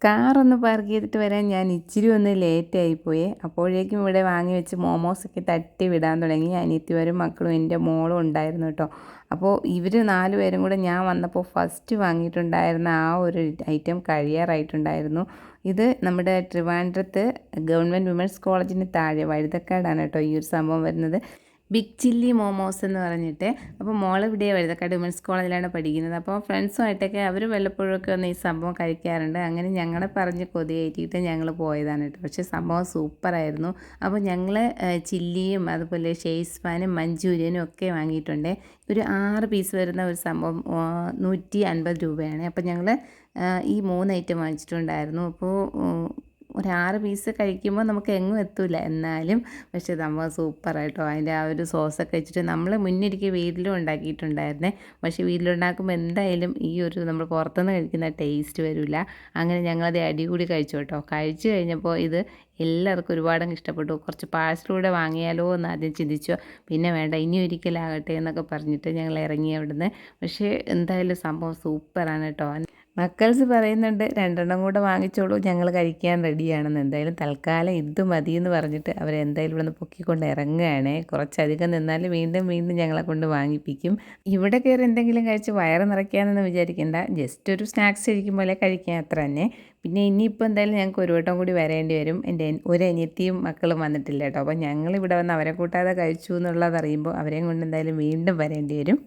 കാറൊന്ന് park ചെയ്തിട്ട് വരാൻ ഞാൻ ഇച്ചിരി ഒന്ന് ലേറ്റായിപ്പോയി. അപ്പോഴേക്കും ഇവിടെ വാങ്ങി വെച്ച് മോമോസൊക്കെ തട്ടി വിടാൻ തുടങ്ങി. അനിയത്തിമാരും മക്കളും എൻ്റെ മോളും ഉണ്ടായിരുന്നു കേട്ടോ. അപ്പോൾ ഇവർ 4 പേരും കൂടെ ഞാൻ വന്നപ്പോൾ ഫസ്റ്റ് വാങ്ങിയിട്ടുണ്ടായിരുന്ന ആ ഒരു ഐറ്റം കഴിയാറായിട്ടുണ്ടായിരുന്നു. ഇത് നമ്മുടെ ട്രിവാൻഡ്രത്ത് ഗവൺമെൻറ് വിമൻസ് കോളേജിന് താഴെ വഴുതക്കാടാണ് കേട്ടോ ഈ ഒരു സംഭവം വരുന്നത്. ബിഗ് ചില്ലി മോമോസ് എന്ന് പറഞ്ഞിട്ട്. അപ്പോൾ മോൾ ഇവിടെ വഴുതക്കാട് വിമൻസ് കോളേജിലാണ് പഠിക്കുന്നത്. അപ്പോൾ ഫ്രണ്ട്സുമായിട്ടൊക്കെ അവർ വല്ലപ്പോഴൊക്കെ ഒന്ന് ഈ സംഭവം കഴിക്കാറുണ്ട്. അങ്ങനെ ഞങ്ങളെ പറഞ്ഞ് കൊതിയേറ്റിയിട്ട് ഞങ്ങൾ പോയതാണ് കേട്ടോ. പക്ഷേ സംഭവം സൂപ്പറായിരുന്നു. അപ്പോൾ ഞങ്ങൾ ചില്ലിയും അതുപോലെ ഷെയ്സ്പാനും മഞ്ചൂരിയനും ഒക്കെ വാങ്ങിയിട്ടുണ്ട്. ഒരു 6 പീസ് വരുന്ന ഒരു സംഭവം 150 രൂപയാണ്. അപ്പോൾ ഞങ്ങൾ ഈ 3 ഐറ്റം വാങ്ങിച്ചിട്ടുണ്ടായിരുന്നു. അപ്പോൾ ഒരു 6 പീസ് കഴിക്കുമ്പോൾ നമുക്ക് എങ്ങും എത്തില്ല. എന്നാലും പക്ഷേ സംഭവം സൂപ്പറായിട്ടോ. അതിൻ്റെ ആ ഒരു സോസൊക്കെ വെച്ചിട്ട് നമ്മൾ മുന്നിരിക്കെ വീട്ടിലും ഉണ്ടാക്കിയിട്ടുണ്ടായിരുന്നേ. പക്ഷേ വീട്ടിലുണ്ടാക്കുമ്പോൾ എന്തായാലും ഈ ഒരു നമ്മൾ പുറത്തുനിന്ന് കഴിക്കുന്ന ടേസ്റ്റ് വരില്ല. അങ്ങനെ ഞങ്ങളത് അടികൂടി കഴിച്ചു കേട്ടോ. കഴിച്ചു കഴിഞ്ഞപ്പോൾ ഇത് എല്ലാവർക്കും ഒരുപാടങ്ങ് ഇഷ്ടപ്പെട്ടു. കുറച്ച് പാഴ്സലൂടെ വാങ്ങിയാലോ എന്ന് ആദ്യം ചിന്തിച്ചു. പിന്നെ വേണ്ട, ഇനി ഒരിക്കലാകട്ടെ എന്നൊക്കെ പറഞ്ഞിട്ട് ഞങ്ങൾ ഇറങ്ങി അവിടുന്ന്. പക്ഷേ എന്തായാലും സംഭവം സൂപ്പറാണ് കേട്ടോ. മക്കൾസ് പറയുന്നുണ്ട് 2 കൂടെ വാങ്ങിച്ചോളൂ, ഞങ്ങൾ കഴിക്കാൻ റെഡിയാണെന്ന്. എന്തായാലും തൽക്കാലം ഇത് മതി എന്ന് പറഞ്ഞിട്ട് അവരെന്തായാലും ഇവിടെ നിന്ന് പൊക്കിക്കൊണ്ട് ഇറങ്ങുകയാണ്. കുറച്ചധികം നിന്നാൽ വീണ്ടും വീണ്ടും ഞങ്ങളെ കൊണ്ട് വാങ്ങിപ്പിക്കും. ഇവിടെ കയറി എന്തെങ്കിലും കഴിച്ച് വയറ് നിറയ്ക്കാമെന്ന് വിചാരിക്കേണ്ട, ജസ്റ്റ് ഒരു സ്നാക്സ് കഴിക്കുമ്പോൾ കഴിക്കാൻ അത്ര തന്നെ. പിന്നെ ഇനിയിപ്പോൾ എന്തായാലും ഞങ്ങൾക്ക് ഒരു വട്ടം കൂടി വരേണ്ടി വരും. എൻ്റെ ഒരു അനിയത്തിയും മക്കളും വന്നിട്ടില്ല കേട്ടോ. അപ്പോൾ ഞങ്ങളിവിടെ വന്ന് അവരെ കൂട്ടാതെ കഴിച്ചു എന്നുള്ളത് അറിയുമ്പോൾ അവരെയും കൊണ്ട് എന്തായാലും വീണ്ടും വരേണ്ടി വരും.